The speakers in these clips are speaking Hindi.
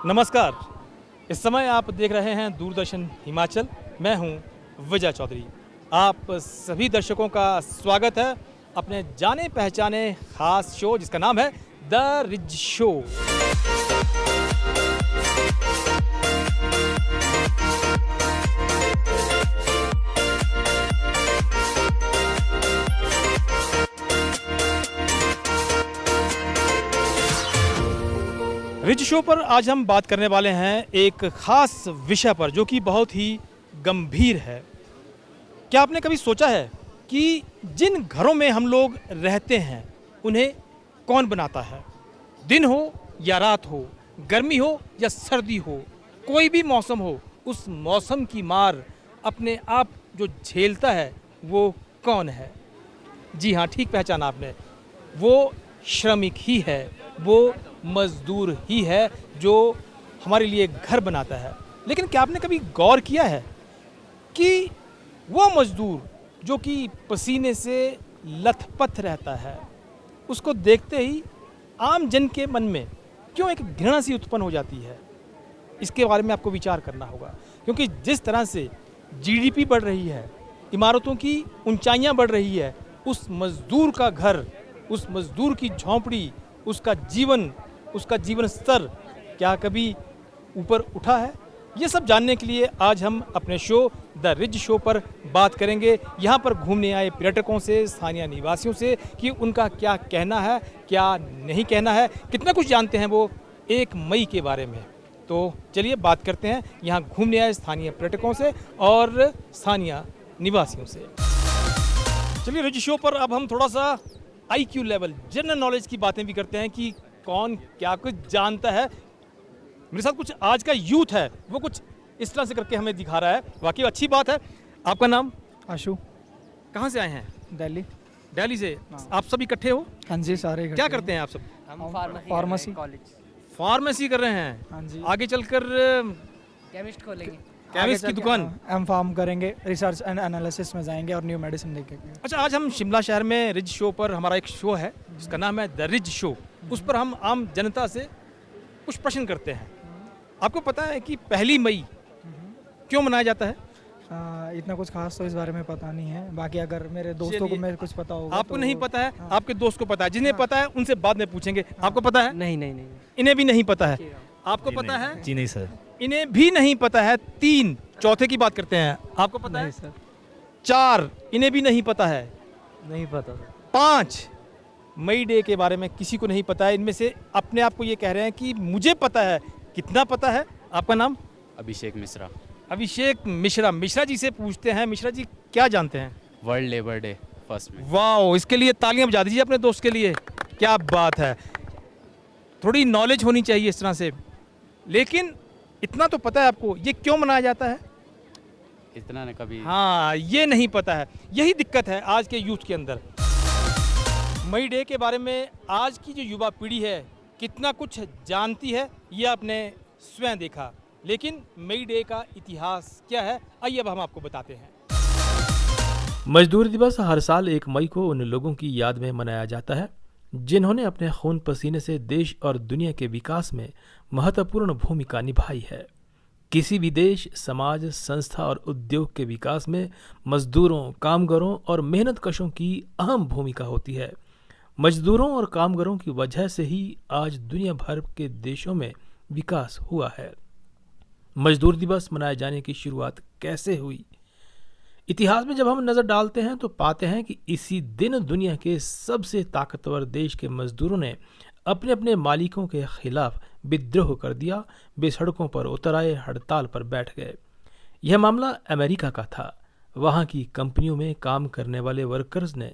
नमस्कार। इस समय आप देख रहे हैं दूरदर्शन हिमाचल। मैं हूं विजय चौधरी। आप सभी दर्शकों का स्वागत है अपने जाने पहचाने खास शो जिसका नाम है the ridge show. Rich show पर आज हम बात करने वाले हैं एक खास विषय पर जो कि बहुत ही गंभीर है। क्या आपने कभी सोचा है कि जिन घरों में हम लोग रहते हैं उन्हें कौन बनाता है? दिन हो या रात हो, गर्मी हो या सर्दी हो, कोई भी मौसम हो, उस मौसम की मार अपने आप जो झेलता है वो कौन है? जी हाँ, ठीक पहचाना आपने। वो श्रमिक ही है, वो मजदूर ही है जो हमारे लिए घर बनाता है। लेकिन क्या आपने कभी गौर किया है कि वो मजदूर जो कि पसीने से लथपथ रहता है, उसको देखते ही आम जन के मन में क्यों एक घृणा सी उत्पन्न हो जाती है? इसके बारे में आपको विचार करना होगा, क्योंकि जिस तरह से जीडीपी बढ़ रही है, इमारतों की ऊंचाइयां बढ़ रही है, उस मजदूर का घर, उस मजदूर की झोंपड़ी, उसका जीवन स्तर क्या कभी ऊपर उठा है? ये सब जानने के लिए आज हम अपने शो द रिज शो पर बात करेंगे यहाँ पर घूमने आए पर्यटकों से, स्थानीय निवासियों से कि उनका क्या कहना है, क्या नहीं कहना है, कितना कुछ जानते हैं वो 1 मई के बारे में। तो चलिए बात करते हैं यहाँ घूमने आए स्थानीय पर्यटकों से और स्थानीय निवासियों से। चलिए रिज शो पर अब हम थोड़ा सा IQ लेवल, जनरल नॉलेज की बातें भी करते हैं कि कौन क्या कुछ जानता है। मेरे साथ कुछ आज का यूथ है, वो कुछ इस तरह से करके हमें दिखा रहा है, वाकई अच्छी बात है। आपका नाम? आशु। कहाँ से आए हैं? दिल्ली। दिल्ली से। हाँ। आप सब इकट्ठे हो? हाँ जी, सारे क्या करते हैं आप सब? हम फार्मेसी कॉलेज फार्मेसी कर रहे हैं। हाँ जी। आगे चलकर केमिस्ट खोलेंगे। केमिस्ट की दुकान। एम फार्म करेंगे, रिसर्च एंड एनालिसिस में जाएंगे और न्यू मेडिसिन लेके। अच्छा, आज हम शिमला शहर में रिज शो पर हमारा एक शो है जिसका नाम है द रिज शो। उस पर हम आम जनता से कुछ प्रश्न करते हैं। आपको पता है कि 1 मई क्यों मनाया जाता है? इतना कुछ खास तो इस बारे में पता नहीं है, बाकी अगर मेरे दोस्तों को मैं कुछ पता होगा। आपको तो नहीं पता है? हाँ। आपके दोस्त को पता है? जिन्हें हाँ। पता है उनसे बाद में पूछेंगे। आपको पता है? नहीं नहीं नहीं इन्हें भी नहीं पता है। आपको पता है? जी नहीं सर। इन्हें भी नहीं पता है। 3, चौथे की बात करते हैं। आपको पता है? सर 4, इन्हें भी नहीं पता है। नहीं पता। 5, मई डे के बारे में किसी को नहीं पता है। इनमें से अपने आप को ये कह रहे हैं कि मुझे पता है। कितना पता है? आपका नाम? अभिषेक मिश्रा। अभिषेक मिश्रा। मिश्रा जी से पूछते हैं, मिश्रा जी क्या जानते हैं? वर्ल्ड लेबर डे फर्स्ट में। वाह, इसके लिए तालियां बजा दीजिए अपने दोस्त के लिए। क्या बात है, थोड़ी नॉलेज होनी चाहिए इस तरह से। लेकिन इतना तो पता है आपको ये क्यों मनाया जाता है? इतना न कभी। हाँ, ये नहीं पता है। यही दिक्कत है आज के यूथ के अंदर। मई डे के बारे में आज की जो युवा पीढ़ी है कितना कुछ जानती है ये आपने स्वयं देखा। लेकिन मई डे का इतिहास क्या है, आइए अब हम आपको बताते हैं। मजदूर दिवस हर साल 1 मई को उन लोगों की याद में मनाया जाता है जिन्होंने अपने खून पसीने से देश और दुनिया के विकास में महत्वपूर्ण भूमिका निभाई है। किसी भी देश, समाज, संस्था और उद्योग के विकास में मजदूरों, कामगारों और मेहनतकशों की अहम भूमिका होती है। मजदूरों और कामगारों की वजह से ही आज दुनिया भर के देशों में विकास हुआ है। मजदूर दिवस मनाए जाने की शुरुआत कैसे हुई? इतिहास में जब हम नजर डालते हैं तो पाते हैं कि इसी दिन दुनिया के सबसे ताकतवर देश के मजदूरों ने अपने अपने मालिकों के खिलाफ विद्रोह कर दिया। वे सड़कों पर उतर आए, हड़ताल पर बैठ गए। यह मामला अमेरिका का था। वहां की कंपनियों में काम करने वाले वर्कर्स ने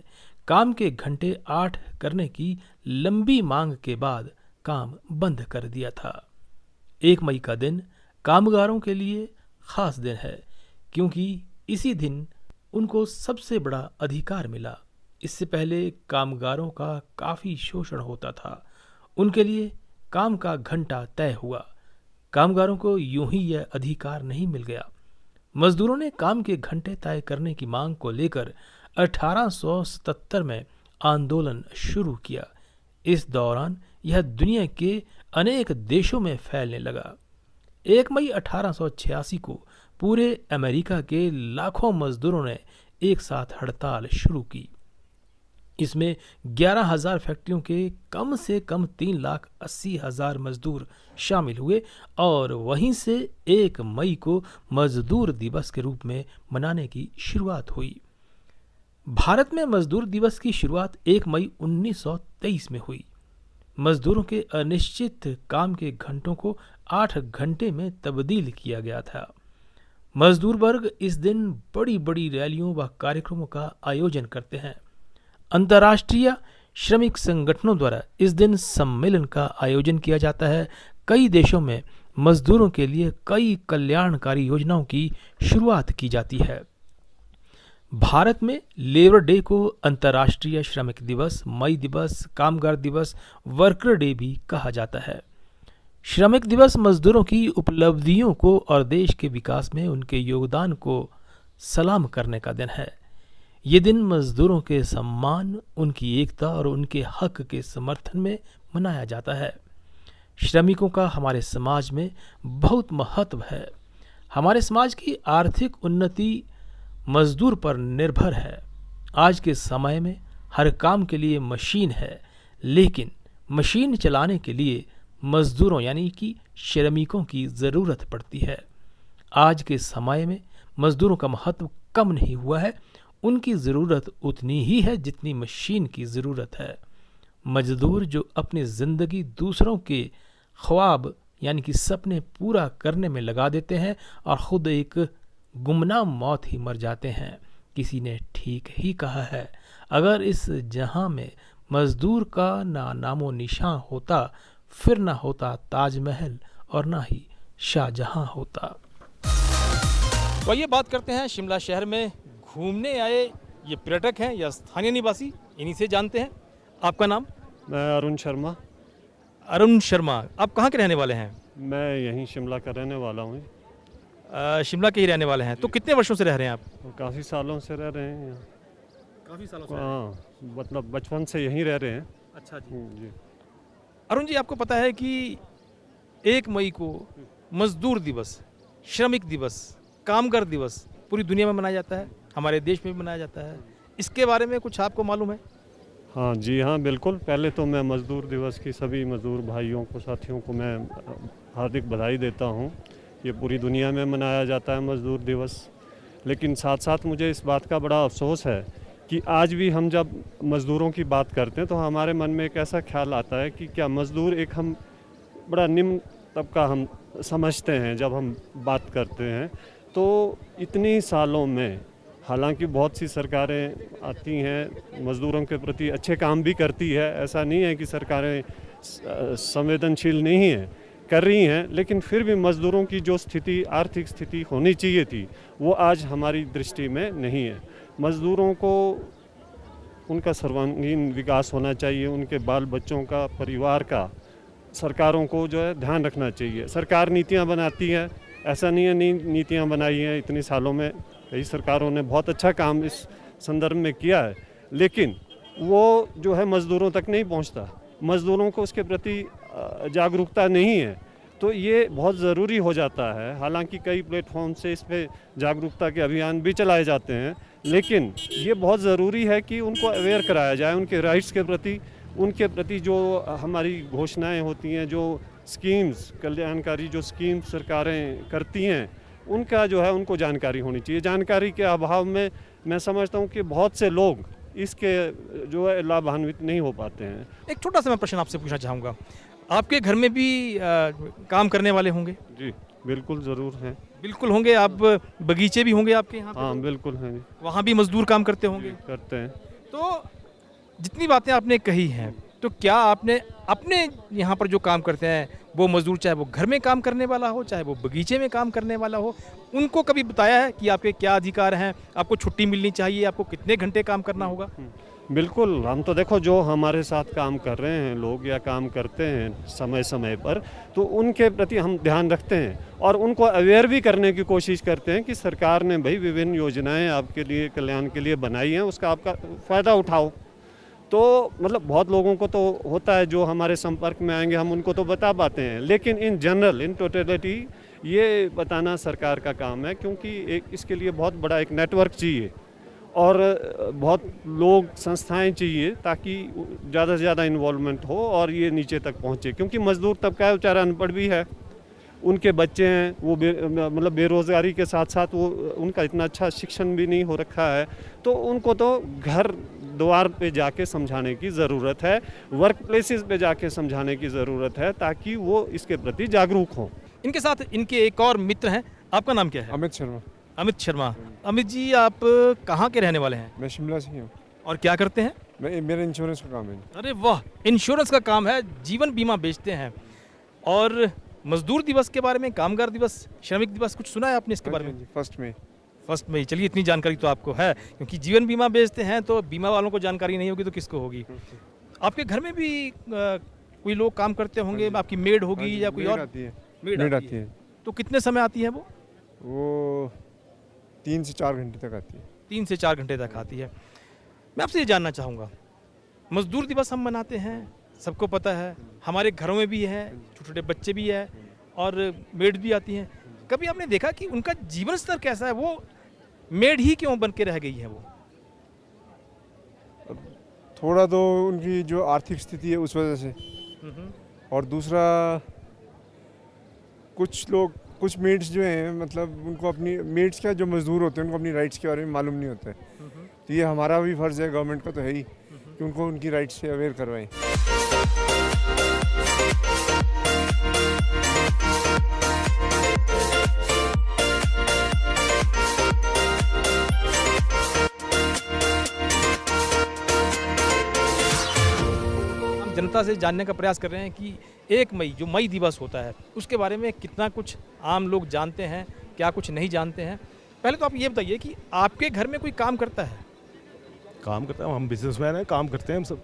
काम के घंटे 8 करने की लंबी मांग के बाद काम बंद कर दिया था। 1 मई का दिन कामगारों के लिए खास दिन है क्योंकि इसी दिन उनको सबसे बड़ा अधिकार मिला। इससे पहले कामगारों का काफ़ी शोषण होता था। उनके लिए काम का घंटा तय हुआ। कामगारों को यूं ही यह अधिकार नहीं मिल गया। मजदूरों ने काम के घंटे तय करने की मांग को लेकर 1877 में आंदोलन शुरू किया। इस दौरान यह दुनिया के अनेक देशों में फैलने लगा। 1 मई 1886 को पूरे अमेरिका के लाखों मजदूरों ने एक साथ हड़ताल शुरू की। इसमें 11,000 फैक्ट्रियों के कम से कम 3,80,000 मजदूर शामिल हुए और वहीं से 1 मई को मजदूर दिवस के रूप में मनाने की शुरुआत हुई। भारत में मजदूर दिवस की शुरुआत 1 मई 1923 में हुई। मजदूरों के अनिश्चित काम के घंटों को 8 घंटे में तब्दील किया गया था। मजदूर वर्ग इस दिन बड़ी बड़ी रैलियों व कार्यक्रमों का आयोजन करते हैं। अंतर्राष्ट्रीय श्रमिक संगठनों द्वारा इस दिन सम्मेलन का आयोजन किया जाता है। कई देशों में मजदूरों के लिए कई कल्याणकारी योजनाओं की शुरुआत की जाती है। भारत में लेबर डे को अंतर्राष्ट्रीय श्रमिक दिवस, मई दिवस, कामगार दिवस, वर्कर डे भी कहा जाता है। श्रमिक दिवस मजदूरों की उपलब्धियों को और देश के विकास में उनके योगदान को सलाम करने का दिन है। ये दिन मजदूरों के सम्मान, उनकी एकता और उनके हक के समर्थन में मनाया जाता है। श्रमिकों का हमारे समाज में बहुत महत्व है। हमारे समाज की आर्थिक उन्नति मजदूर पर निर्भर है। आज के समय में हर काम के लिए मशीन है, लेकिन मशीन चलाने के लिए मजदूरों यानी कि श्रमिकों की ज़रूरत पड़ती है। आज के समय में मजदूरों का महत्व कम नहीं हुआ है, उनकी ज़रूरत उतनी ही है जितनी मशीन की ज़रूरत है। मजदूर जो अपनी ज़िंदगी दूसरों के ख्वाब यानी कि सपने पूरा करने में लगा देते हैं और ख़ुद एक गुमनाम मौत ही मर जाते हैं। किसी ने ठीक ही कहा है, अगर इस जहां में मजदूर का ना नामो निशान होता, फिर ना होता ताजमहल और ना ही शाहजहां होता। तो आइए बात करते हैं शिमला शहर में घूमने आए ये पर्यटक हैं या स्थानीय निवासी, इन्हीं से जानते हैं। आपका नाम? मैं अरुण शर्मा। अरुण शर्मा, आप कहाँ के रहने वाले हैं? मैं यहीं शिमला का रहने वाला हूँ। शिमला के ही रहने वाले हैं। तो कितने वर्षों से रह रहे हैं आप? काफ़ी सालों से रह रहे हैं यहाँ। काफ़ी सालों से। हाँ, मतलब बचपन से यहीं रह रहे हैं। अच्छा जी। जी। अरुण जी, आपको पता है कि 1 मई को मजदूर दिवस, श्रमिक दिवस, कामगार दिवस पूरी दुनिया में मनाया जाता है, हमारे देश में भी मनाया जाता है। इसके बारे में कुछ आपको मालूम है? हाँ जी, हाँ बिल्कुल। पहले तो मैं मज़दूर दिवस की सभी मज़दूर भाइयों को, साथियों को मैं हार्दिक बधाई देता हूँ। ये पूरी दुनिया में मनाया जाता है मज़दूर दिवस। लेकिन साथ साथ मुझे इस बात का बड़ा अफसोस है कि आज भी हम जब मज़दूरों की बात करते हैं तो हमारे मन में एक ऐसा ख्याल आता है कि क्या मज़दूर एक हम बड़ा निम्न तबका हम समझते हैं। जब हम बात करते हैं तो इतनी सालों में हालांकि बहुत सी सरकारें आती हैं, मज़दूरों के प्रति अच्छे काम भी करती है, ऐसा नहीं है कि सरकारें संवेदनशील नहीं हैं, कर रही हैं, लेकिन फिर भी मज़दूरों की जो स्थिति, आर्थिक स्थिति होनी चाहिए थी, वो आज हमारी दृष्टि में नहीं है। मज़दूरों को उनका सर्वांगीण विकास होना चाहिए, उनके बाल बच्चों का, परिवार का सरकारों को जो है ध्यान रखना चाहिए। सरकार नीतियाँ बनाती है, ऐसा नहीं है नहीं नीतियाँ बनाई हैं इतनी सालों में, कई सरकारों ने बहुत अच्छा काम इस संदर्भ में किया है, लेकिन वो जो है मज़दूरों तक नहीं पहुंचता, मज़दूरों को उसके प्रति जागरूकता नहीं है। तो ये बहुत ज़रूरी हो जाता है। हालांकि कई प्लेटफॉर्म से इस पे जागरूकता के अभियान भी चलाए जाते हैं, लेकिन ये बहुत ज़रूरी है कि उनको अवेयर कराया जाए उनके राइट्स के प्रति, उनके प्रति जो हमारी घोषणाएं होती हैं, जो स्कीम्स, कल्याणकारी जो स्कीम्स सरकारें करती हैं, उनका जो है उनको जानकारी होनी चाहिए। जानकारी के अभाव में मैं समझता हूँ कि बहुत से लोग इसके जो है लाभान्वित नहीं हो पाते हैं। एक छोटा सा मैं प्रश्न आपसे पूछना चाहूँगा, आपके घर में भी काम करने वाले होंगे? जी बिल्कुल, ज़रूर हैं। बिल्कुल होंगे। आप बगीचे भी होंगे आपके यहाँ पे? हाँ बिल्कुल हैं जी। वहाँ भी मजदूर काम करते होंगे? करते हैं। तो जितनी बातें आपने कही हैं, तो क्या आपने अपने यहाँ पर जो काम करते हैं वो मजदूर, चाहे वो घर में काम करने वाला हो, चाहे वो बगीचे में काम करने वाला हो, उनको कभी बताया है कि आपके क्या अधिकार हैं, आपको छुट्टी मिलनी चाहिए, आपको कितने घंटे काम करना होगा? बिल्कुल। हम तो देखो जो हमारे साथ काम कर रहे हैं लोग या काम करते हैं समय समय पर, तो उनके प्रति हम ध्यान रखते हैं और उनको अवेयर भी करने की कोशिश करते हैं कि सरकार ने भाई विभिन्न योजनाएं आपके लिए, कल्याण के लिए बनाई हैं, उसका आपका फ़ायदा उठाओ। तो मतलब बहुत लोगों को तो होता है, जो हमारे संपर्क में आएंगे हम उनको तो बता पाते हैं, लेकिन इन जनरल, इन टोटलिटी ये बताना सरकार का काम है, क्योंकि एक इसके लिए बहुत बड़ा एक नेटवर्क चाहिए और बहुत लोग, संस्थाएं चाहिए, ताकि ज़्यादा से ज़्यादा इन्वॉल्वमेंट हो और ये नीचे तक पहुँचे। क्योंकि मजदूर तबका है, बेचारा अनपढ़ भी है, उनके बच्चे हैं, वो मतलब बेरोज़गारी के साथ साथ वो उनका इतना अच्छा शिक्षण भी नहीं हो रखा है, तो उनको तो घर द्वार पे जाके समझाने की ज़रूरत है, वर्क प्लेसेस पे जाके समझाने की ज़रूरत है, ताकि वो इसके प्रति जागरूक हों। इनके साथ इनके एक और मित्र हैं। आपका नाम क्या है? अमित शर्मा। अमित शर्मा। अमित जी, आप कहाँ के रहने वाले हैं मैं शिमला से ही हूँ। और क्या करते हैं? मेरा इंश्योरेंस का काम है। अरे वाह, इंश्योरेंस का काम है, जीवन बीमा बेचते हैं। और मजदूर दिवस के बारे में, कामगार दिवस, श्रमिक दिवस, कुछ सुना है आपने इसके बारे में? फर्स्ट में। फर्स्ट में। चलिए, इतनी जानकारी तो आपको है, क्योंकि जीवन बीमा बेचते हैं तो बीमा वालों को जानकारी नहीं होगी तो किसको होगी। आपके घर में भी कोई लोग काम करते होंगे, आपकी मेड होगी या कोई और? आती है। मेड आती है। तो कितने समय आती है वो 3 से 4 घंटे तक आती है। 3 से 4 घंटे तक आती है। मैं आपसे ये जानना चाहूँगा, मजदूर दिवस हम मनाते हैं, सबको पता है, हमारे घरों में भी है, छोटे छोटे बच्चे भी है और मेड भी आती हैं। कभी आपने देखा कि उनका जीवन स्तर कैसा है? वो मेड ही क्यों बन के रह गई है वो? थोड़ा तो उनकी जो आर्थिक स्थिति है उस वजह से, और दूसरा कुछ मेड्स जो हैं, मतलब उनको अपनी मेड्स क्या, जो मजदूर होते हैं उनको अपनी राइट्स के बारे में मालूम नहीं होता है। तो ये हमारा भी फर्ज है, गवर्नमेंट का तो है ही, कि उनको उनकी राइट्स से अवेयर करवाएं। जनता से जानने का प्रयास कर रहे हैं कि 1 मई, जो मई दिवस होता है, उसके बारे में कितना कुछ आम लोग जानते हैं, क्या कुछ नहीं जानते हैं। पहले तो आप ये बताइए कि आपके घर में कोई काम करता है? काम करता है, हम बिजनेसमैन हैं, काम करते हैं हम सब।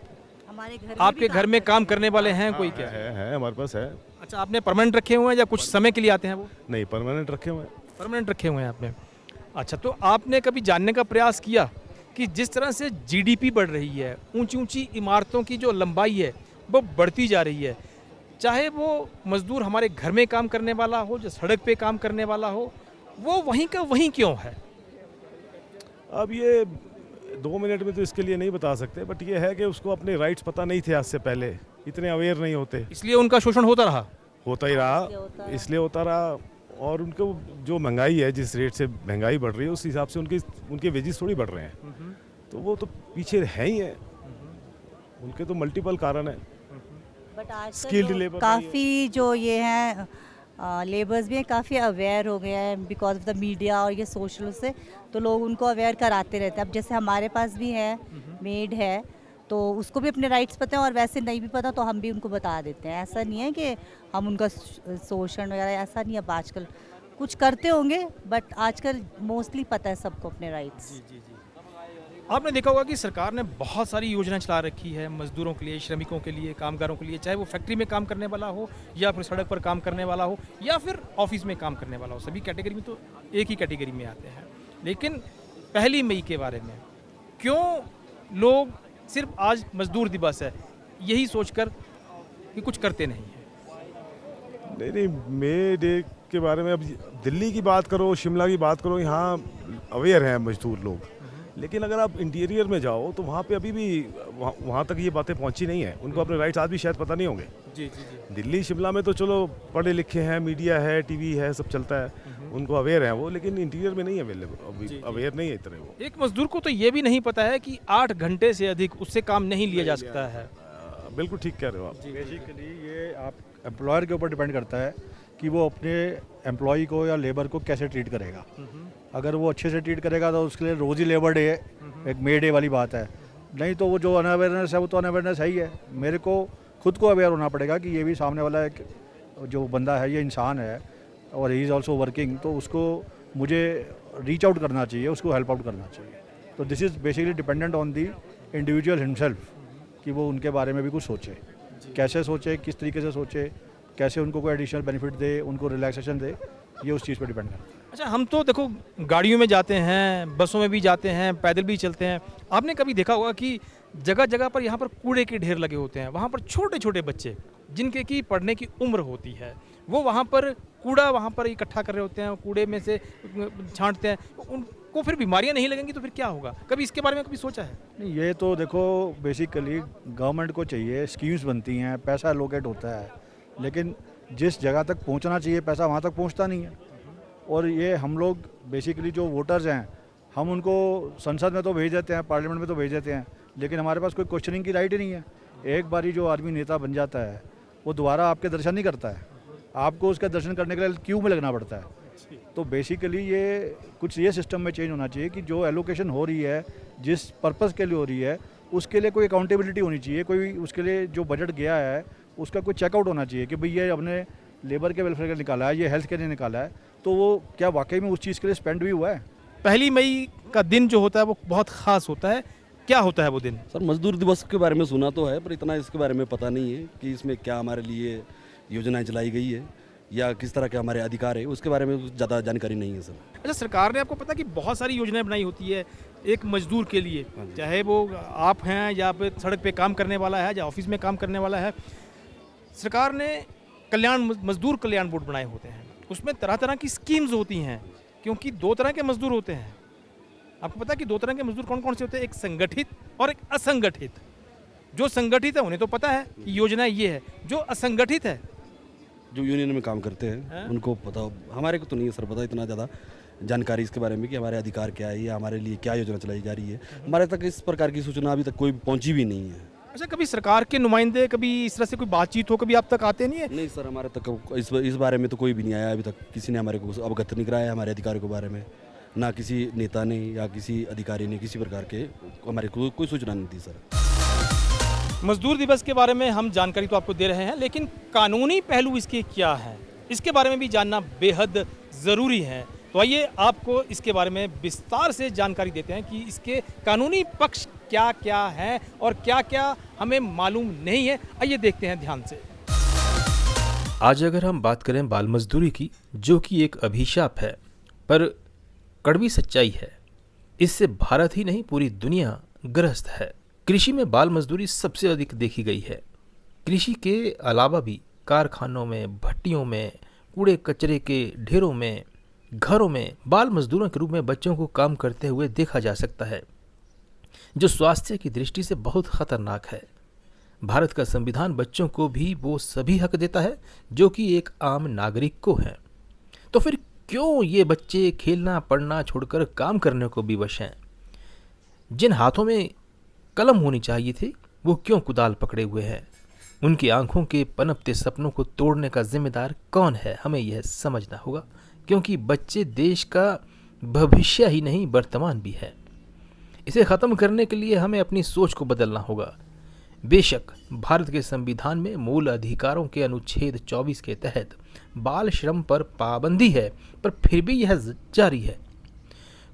हमारे घर आपके घर में काम करने वाले हैं कोई? क्या है हमारे पास है। अच्छा, आपने परमानेंट रखे हुए हैं या कुछ समय के लिए आते हैं वो? नहीं, परमानेंट रखे हुए हैं। परमानेंट रखे हुए हैं आपने। अच्छा, तो आपने कभी जानने का प्रयास किया कि जिस तरह से जीडीपी बढ़ रही है, ऊंची ऊंची इमारतों की जो लंबाई है वो बढ़ती जा रही है, चाहे वो मजदूर हमारे घर में काम करने वाला हो, जो सड़क पे काम करने वाला हो, वो वहीं का वहीं क्यों है? अब ये 2 मिनट में तो इसके लिए नहीं बता सकते, बट ये है कि उसको अपने राइट्स पता नहीं थे, आज से पहले इतने अवेयर नहीं होते, इसलिए उनका शोषण होता रहा। होता ही रहा, इसलिए होता रहा। और उनको जो महंगाई है, जिस रेट से महंगाई बढ़ रही है, उस हिसाब से उनके वेजेस थोड़ी बढ़ रहे हैं, तो वो तो पीछे है ही है। उनके तो मल्टीपल कारण है। बट आज स्किल्ड लेबर काफ़ी जो ये हैं लेबर्स भी हैं, काफ़ी अवेयर हो गए हैं बिकॉज ऑफ द मीडिया और ये सोशल से, तो लोग उनको अवेयर कराते रहते हैं। अब जैसे हमारे पास भी है, मेड है, तो उसको भी अपने राइट्स पता है, और वैसे नहीं भी पता तो हम भी उनको बता देते हैं। ऐसा नहीं है कि हम उनका शोषण वगैरह, ऐसा नहीं। अब आजकल कुछ करते होंगे, बट आजकल मोस्टली पता है सबको अपने राइट्स। आपने देखा होगा कि सरकार ने बहुत सारी योजना चला रखी है मजदूरों के लिए, श्रमिकों के लिए, कामगारों के लिए, चाहे वो फैक्ट्री में काम करने वाला हो या फिर सड़क पर काम करने वाला हो या फिर ऑफिस में काम करने वाला हो। सभी कैटेगरी में तो एक ही कैटेगरी में आते हैं। लेकिन 1 मई के बारे में क्यों लोग सिर्फ आज मजदूर दिवस है यही सोचकर कि कुछ करते नहीं हैं? नहीं, मे डे के बारे में अब दिल्ली की बात करो, शिमला की बात करो, यहाँ अवेयर हैं मजदूर लोग। लेकिन अगर आप इंटीरियर में जाओ तो वहाँ पे अभी भी वहाँ तक ये बातें पहुँची नहीं है। उनको अपने राइट्स आज भी शायद पता नहीं होंगे। जी जी जी। दिल्ली शिमला में तो चलो पढ़े लिखे हैं, मीडिया है, टीवी है, सब चलता है, उनको अवेयर है वो, लेकिन इंटीरियर में नहीं अवेलेबल, अवेयर नहीं है इतने वो। एक मजदूर को तो ये भी नहीं पता है कि 8 घंटे से अधिक उससे काम नहीं लिया जा सकता है। बिल्कुल ठीक कह रहे हो आप। बेसिकली ये आप एम्प्लॉयर के ऊपर डिपेंड करता है कि वो अपने एम्प्लॉय को या लेबर को कैसे ट्रीट करेगा। अगर वो अच्छे से ट्रीट करेगा तो उसके लिए रोज़ ही लेबर डे है, एक मे डे वाली बात है। नहीं तो वो जो अनअवेयरनेस है वो तो अनअवेयरनेस है ही है। मेरे को खुद को अवेयर होना पड़ेगा कि ये भी सामने वाला एक जो बंदा है ये इंसान है और ही इज़ ऑल्सो वर्किंग, तो उसको मुझे रीच आउट करना चाहिए, उसको हेल्प आउट करना चाहिए। तो this is basically dependent on the individual himself कि वो उनके बारे में भी कुछ सोचे, कैसे सोचे, किस तरीके से सोचे, कैसे उनको कोई एडिशनल बेनिफिट दे, उनको रिलैक्सेशन दे, ये उस चीज़ पर डिपेंड करता है। अच्छा, हम तो देखो गाड़ियों में जाते हैं, बसों में भी जाते हैं, पैदल भी चलते हैं। आपने कभी देखा होगा कि जगह जगह पर यहाँ पर कूड़े के ढेर लगे होते हैं, वहाँ पर छोटे छोटे बच्चे जिनके की पढ़ने की उम्र होती है वो वहाँ पर कूड़ा वहाँ पर इकट्ठा कर रहे होते हैं, कूड़े में से छांटते हैं, उनको फिर बीमारियाँ नहीं लगेंगी तो फिर क्या होगा? कभी इसके बारे में कभी सोचा है? नहीं, ये तो देखो बेसिकली गवर्नमेंट को चाहिए, स्कीम्स बनती हैं, पैसा एलोकेट होता है, लेकिन जिस जगह तक पहुंचना चाहिए पैसा वहां तक पहुंचता नहीं है। और ये हम लोग बेसिकली जो वोटर्स हैं हम उनको संसद में तो भेज देते हैं, पार्लियामेंट में तो भेज देते हैं, लेकिन हमारे पास कोई क्वेश्चनिंग की राइट ही नहीं है। एक बारी जो आदमी नेता बन जाता है वो दोबारा आपके दर्शन नहीं करता है, आपको उसका दर्शन करने के लिए क्यू में लगना पड़ता है। तो बेसिकली ये कुछ ये सिस्टम में चेंज होना चाहिए कि जो एलोकेशन हो रही है जिस पर्पज़ के लिए हो रही है उसके लिए कोई अकाउंटेबिलिटी होनी चाहिए, कोई उसके लिए जो बजट गया है उसका कोई चेकआउट होना चाहिए कि भाई ये हमने लेबर के वेलफेयर के लिए निकाला है, ये हेल्थ के लिए निकाला है, तो वो क्या वाकई में उस चीज़ के लिए स्पेंड भी हुआ है। 1 मई का दिन जो होता है वो बहुत ख़ास होता है, क्या होता है वो दिन? सर मजदूर दिवस के बारे में सुना तो है पर इतना इसके बारे में पता नहीं है कि इसमें क्या हमारे लिए योजनाएं चलाई गई है या किस तरह के हमारे अधिकार है, उसके बारे में ज़्यादा जानकारी नहीं है सर। अच्छा, सरकार ने आपको पता कि बहुत सारी योजनाएं बनाई होती है एक मजदूर के लिए, चाहे वो आप हैं या फिर सड़क पे काम करने वाला है या ऑफिस में काम करने वाला है। सरकार ने मजदूर कल्याण बोर्ड बनाए होते हैं, उसमें तरह तरह की स्कीम्स होती हैं, क्योंकि 2 तरह के मजदूर होते हैं। आपको पता है कि 2 तरह के मजदूर कौन कौन से होते हैं? एक संगठित और एक असंगठित। जो संगठित है उन्हें तो पता है कि योजना ये है, जो असंगठित है जो यूनियन में काम करते हैं उनको पता, हमारे को तो नहीं है सर पता इतना ज़्यादा जानकारी इसके बारे में कि हमारे अधिकार क्या है या हमारे लिए क्या योजना चलाई जा रही है। हमारे तक इस प्रकार की सूचना अभी तक कोई पहुंची भी नहीं है। अच्छा, कभी सरकार के नुमाइंदे कभी इस तरह से कोई बातचीत हो, कभी आप तक आते नहीं है? नहीं सर, हमारे तक इस बारे में तो कोई भी नहीं आया अभी तक, किसी ने हमारे को अवगत नहीं कराया हमारे अधिकारों के बारे में, ना किसी नेता ने या किसी अधिकारी ने किसी प्रकार के हमारे को कोई सूचना नहीं दी सर। मजदूर दिवस के बारे में हम जानकारी तो आपको दे रहे हैं, लेकिन कानूनी पहलू इसके क्या है इसके बारे में भी जानना बेहद ज़रूरी है। तो आइए आपको इसके बारे में विस्तार से जानकारी देते हैं कि इसके कानूनी पक्ष क्या क्या है और क्या क्या हमें मालूम नहीं है। आइए देखते हैं ध्यान से। आज अगर हम बात करें बाल मजदूरी की, जो कि एक अभिशाप है पर कड़वी सच्चाई है, इससे भारत ही नहीं पूरी दुनिया ग्रस्त है। कृषि में बाल मजदूरी सबसे अधिक देखी गई है। कृषि के अलावा भी कारखानों में, भट्टियों में, कूड़े कचरे के ढेरों में, घरों में बाल मजदूरों के रूप में बच्चों को काम करते हुए देखा जा सकता है, जो स्वास्थ्य की दृष्टि से बहुत खतरनाक है। भारत का संविधान बच्चों को भी वो सभी हक देता है जो कि एक आम नागरिक को है। तो फिर क्यों ये बच्चे खेलना पढ़ना छोड़कर काम करने को विवश हैं? जिन हाथों में कलम होनी चाहिए थी वो क्यों कुदाल पकड़े हुए हैं? उनकी आंखों के पनपते सपनों को तोड़ने का जिम्मेदार कौन है? हमें यह समझना होगा, क्योंकि बच्चे देश का भविष्य ही नहीं वर्तमान भी है। इसे ख़त्म करने के लिए हमें अपनी सोच को बदलना होगा। बेशक भारत के संविधान में मूल अधिकारों के अनुच्छेद 24 के तहत बाल श्रम पर पाबंदी है, पर फिर भी यह जारी है।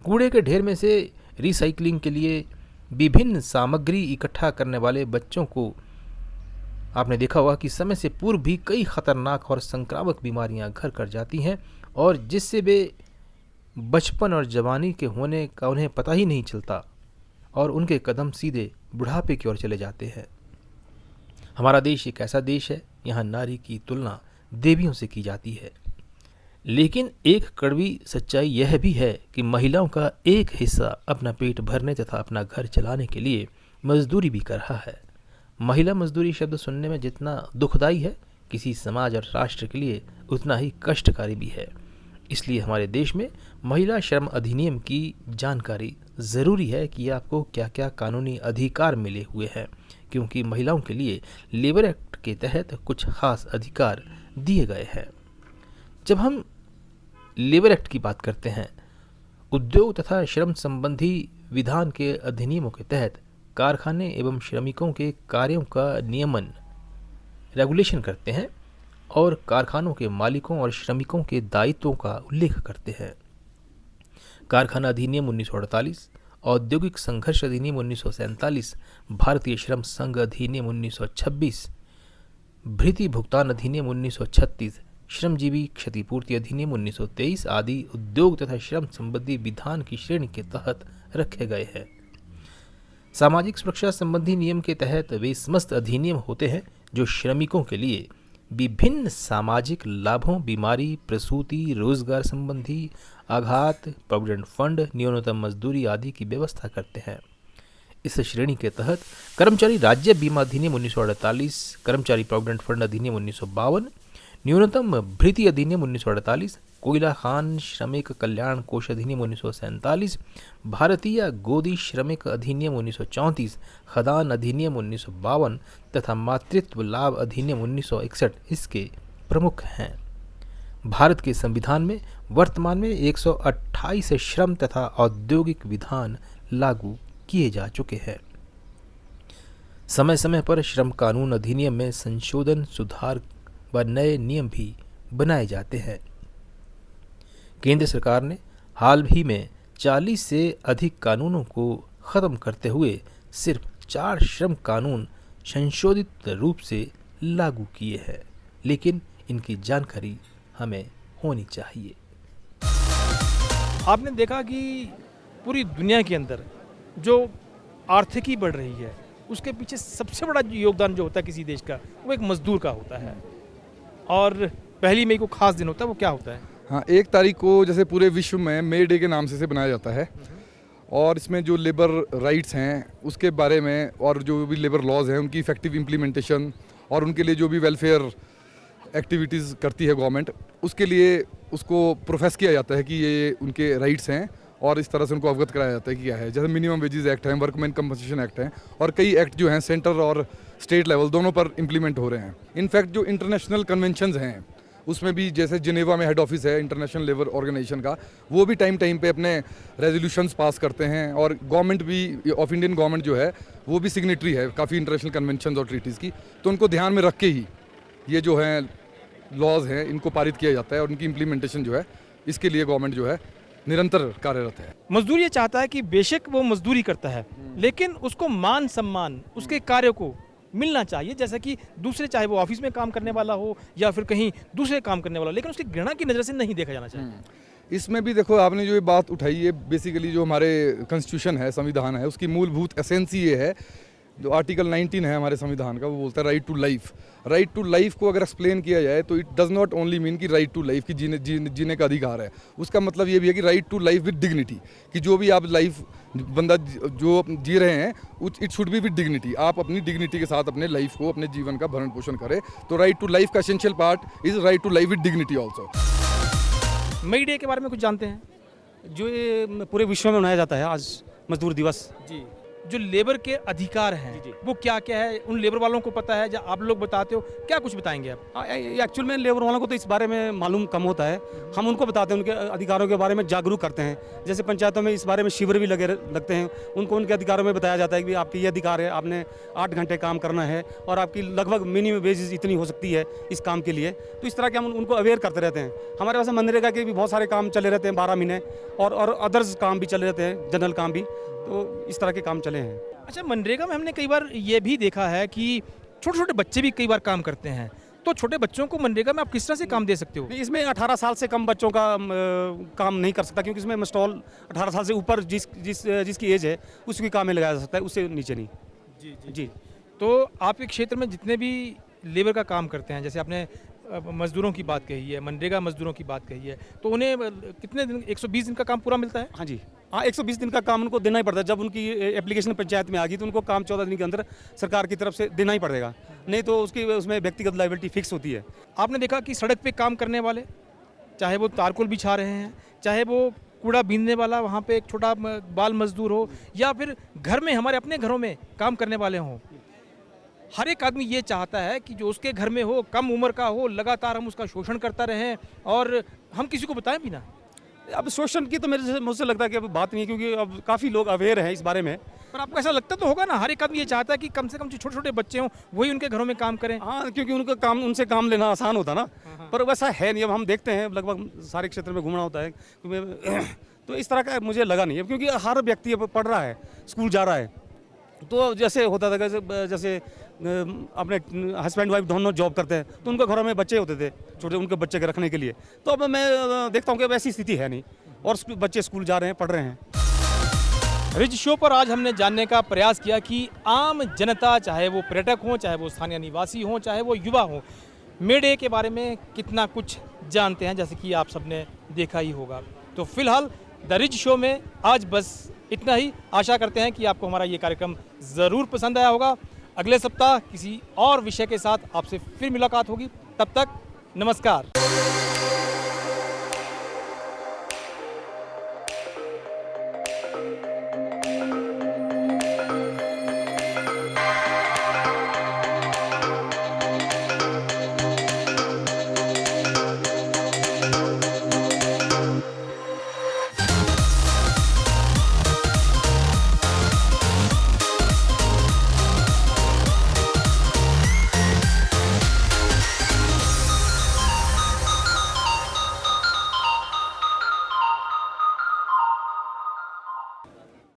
कूड़े के ढेर में से रिसाइकलिंग के लिए विभिन्न सामग्री इकट्ठा करने वाले बच्चों को आपने देखा होगा कि समय से पूर्व भी कई खतरनाक और संक्रामक बीमारियां घर कर जाती हैं, और जिससे वे बचपन और जवानी के होने का उन्हें पता ही नहीं चलता और उनके कदम सीधे बुढ़ापे की ओर चले जाते हैं। हमारा देश एक ऐसा देश है, यहाँ नारी की तुलना देवियों से की जाती है। लेकिन एक कड़वी सच्चाई यह भी है कि महिलाओं का एक हिस्सा अपना पेट भरने तथा अपना घर चलाने के लिए मजदूरी भी कर रहा है। महिला मजदूरी शब्द सुनने में जितना दुखदाई है, किसी समाज और राष्ट्र के लिए उतना ही कष्टकारी भी है। इसलिए हमारे देश में महिला श्रम अधिनियम की जानकारी ज़रूरी है कि आपको क्या क्या कानूनी अधिकार मिले हुए हैं, क्योंकि महिलाओं के लिए लेबर एक्ट के तहत कुछ खास अधिकार दिए गए हैं। जब हम लेबर एक्ट की बात करते हैं, उद्योग तथा श्रम संबंधी विधान के अधिनियमों के तहत कारखाने एवं श्रमिकों के कार्यों का नियमन रेगुलेशन करते हैं और कारखानों के मालिकों और श्रमिकों के दायित्वों का उल्लेख करते हैं। कारखाना अधिनियम 1948, औद्योगिक संघर्ष अधिनियम 1947, भारतीय श्रम संघ अधिनियम 1926, भृति भुगतान अधिनियम 1936, श्रमजीवी क्षतिपूर्ति अधिनियम 1923 आदि उद्योग तथा श्रम संबंधी विधान की श्रेणी के तहत रखे गए हैं। सामाजिक सुरक्षा संबंधी नियम के तहत वे समस्त अधिनियम होते हैं जो श्रमिकों के लिए विभिन्न सामाजिक लाभों, बीमारी, प्रसूति, रोजगार संबंधी, आघात, प्रोविडेंट फंड, न्यूनतम मजदूरी आदि की व्यवस्था करते हैं। इस श्रेणी के तहत कर्मचारी राज्य बीमा अधिनियम 1948, कर्मचारी प्रोविडेंट फंड अधिनियम 1952, न्यूनतम भृति अधिनियम 1948, कोयला खान श्रमिक कल्याण कोष अधिनियम 1947, भारतीय गोदी श्रमिक अधिनियम 1934, खदान अधिनियम 1952 तथा मातृत्व लाभ अधिनियम 1961 इसके प्रमुख हैं। भारत के संविधान में वर्तमान में 128 श्रम तथा औद्योगिक विधान लागू किए जा चुके हैं। समय समय पर श्रम कानून अधिनियम में संशोधन, सुधार व नए नियम भी बनाए जाते हैं। केंद्र सरकार ने हाल ही में 40 से अधिक कानूनों को ख़त्म करते हुए सिर्फ 4 श्रम कानून संशोधित रूप से लागू किए हैं, लेकिन इनकी जानकारी हमें होनी चाहिए। आपने देखा कि पूरी दुनिया के अंदर जो आर्थिकी बढ़ रही है उसके पीछे सबसे बड़ा योगदान जो होता है किसी देश का वो एक मजदूर का होता है। और 1 मई को खास दिन होता है, वो क्या होता है? हाँ, 1 तारीख को जैसे पूरे विश्व में मे डे के नाम से इसे बनाया जाता है और इसमें जो लेबर राइट्स हैं उसके बारे में और जो भी लेबर लॉज हैं उनकी इफेक्टिव इम्प्लीमेंटेशन और उनके लिए जो भी वेलफेयर एक्टिविटीज़ करती है गवर्नमेंट, उसके लिए उसको प्रोफेस किया जाता है कि ये उनके राइट्स हैं और इस तरह से उनको अवगत कराया जाता है कि क्या है। जैसे मिनिमम वेजेस एक्ट है, वर्कमैन कंपनसेशन एक्ट है और कई एक्ट जो हैं सेंटर और स्टेट लेवल दोनों पर इम्प्लीमेंट हो रहे हैं। इनफैक्ट जो इंटरनेशनल कन्वेंशंस हैं उसमें भी, जैसे जिनेवा में हेड ऑफिस है इंटरनेशनल लेबर ऑर्गेनाइजेशन का, वो भी टाइम टाइम पे अपने रेजोल्यूशंस पास करते हैं और गवर्नमेंट भी ऑफ इंडियन गवर्नमेंट जो है वो भी सिग्नेटरी है काफ़ी इंटरनेशनल कन्वेंशंस और ट्रीटीज़ की, तो उनको ध्यान में रख के ही ये जो है लॉज हैं इनको पारित किया जाता है और उनकी इम्प्लीमेंटेशन जो है इसके लिए गवर्नमेंट जो है निरंतर कार्यरत है। मजदूर ये चाहता है कि बेशक वो मजदूरी करता है लेकिन उसको मान सम्मान उसके कार्य को मिलना चाहिए, जैसा कि दूसरे, चाहे वो ऑफिस में काम करने वाला हो या फिर कहीं दूसरे काम करने वाला हो, लेकिन उसकी घृणा की नज़र से नहीं देखा जाना चाहिए। इसमें भी देखो आपने जो ये बात उठाई है, बेसिकली जो हमारे कॉन्स्टिट्यूशन है, संविधान है, उसकी मूलभूत एसेंस ये है, जो आर्टिकल 19 है हमारे संविधान का, वो बोलता है right to life. Right to life को अगर एक्सप्लेन किया जाए तो it does not only mean कि राइट टू लाइफ की जीने का अधिकार है, उसका मतलब ये भी है कि right to life with dignity, कि जो भी आप लाइफ बंदा जो जी रहे हैं it should be with dignity, आप अपनी डिग्निटी के साथ अपने लाइफ को, अपने जीवन का भरण पोषण करें। तो राइट टू लाइफ का essential part is right to life with dignity also. May day के बारे में कुछ जानते हैं? जो ये पूरे विश्व में मनाया जाता है आज मजदूर दिवस जी, जो लेबर के अधिकार हैं वो क्या क्या है, उन लेबर वालों को पता है या आप लोग बताते हो, क्या कुछ बताएंगे आप? एक्चुअल में लेबर वालों को तो इस बारे में मालूम कम होता है, हम उनको बताते हैं, उनके अधिकारों के बारे में जागरूक करते हैं। जैसे पंचायतों में इस बारे में शिविर भी लगते हैं, उनको उनके अधिकारों में बताया जाता है कि आपके ये अधिकार है, आपने 8 घंटे काम करना है और आपकी लगभग मिनिमम वेजेस इतनी हो सकती है इस काम के लिए। तो इस तरह के हम उनको अवेयर करते रहते हैं। हमारे पास मनरेगा के भी बहुत सारे काम चले रहते हैं 12 महीने और अदर्स काम भी चले रहते हैं, जनरल काम भी, तो इस तरह के काम चले हैं। अच्छा, मनरेगा में हमने कई बार ये भी देखा है कि छोटे छोटे बच्चे भी कई बार काम करते हैं, तो छोटे बच्चों को मनरेगा में आप किस तरह से काम दे सकते हो? इसमें 18 साल से कम बच्चों का काम नहीं कर सकता, क्योंकि इसमें मस्टॉल 18 साल से ऊपर जिसकी एज है उसकी काम में लगाया जा सकता है, उससे नीचे नहीं। जी जी जी। तो आपके क्षेत्र में जितने भी लेबर का काम करते हैं, जैसे आपने मजदूरों की बात कही है, मनरेगा मजदूरों की बात कही है, तो उन्हें कितने दिन, 120 दिन का काम पूरा मिलता है? हाँ जी, हाँ 120 दिन का काम उनको देना ही पड़ता है। जब उनकी एप्लीकेशन पंचायत में आ गई तो उनको काम 14 दिन के अंदर सरकार की तरफ से देना ही पड़ेगा, नहीं तो उसमें व्यक्तिगत लायबिलिटी फिक्स होती है। आपने देखा कि सड़क पे काम करने वाले, चाहे वो तारकोल बिछा रहे हैं, चाहे वो कूड़ा बीनने वाला वहाँ पे एक छोटा बाल मजदूर हो, या फिर घर में, हमारे अपने घरों में काम करने वाले हों, हर एक आदमी ये चाहता है कि जो उसके घर में हो, कम उम्र का हो, लगातार हम उसका शोषण करता रहें और हम किसी को बताएं भी ना। अब शोषण की तो मुझसे लगता है कि अब बात नहीं है, क्योंकि अब काफ़ी लोग अवेयर हैं इस बारे में। पर आपको ऐसा लगता तो होगा ना, हर एक आदमी ये चाहता है कि कम से कम जो छोटे छोटे बच्चे हों वही उनके घरों में काम करें। हाँ, क्योंकि उनसे काम लेना आसान होता ना, पर वैसा है नहीं। अब हम देखते हैं लगभग सारे क्षेत्र में घूमना होता है, तो इस तरह का मुझे लगा नहीं है, क्योंकि हर व्यक्ति पढ़ रहा है, स्कूल जा रहा है, तो जैसे होता था जैसे अपने हस्बैंड वाइफ दोनों जॉब करते हैं, तो उनके घरों में बच्चे होते थे छोटे, उनके बच्चे के रखने के लिए। तो अब मैं देखता हूँ कि वैसी स्थिति है नहीं और बच्चे स्कूल जा रहे हैं, पढ़ रहे हैं। रिज शो पर आज हमने जानने का प्रयास किया कि आम जनता, चाहे वो पर्यटक हों, चाहे वो स्थानीय निवासी हों, चाहे वो युवा हों, मे डे के बारे में कितना कुछ जानते हैं, जैसे कि आप सबने देखा ही होगा। तो फिलहाल द रिज शो में आज बस इतना ही। आशा करते हैं कि आपको हमारा ये कार्यक्रम ज़रूर पसंद आया होगा। अगले सप्ताह किसी और विषय के साथ आपसे फिर मुलाकात होगी। तब तक नमस्कार।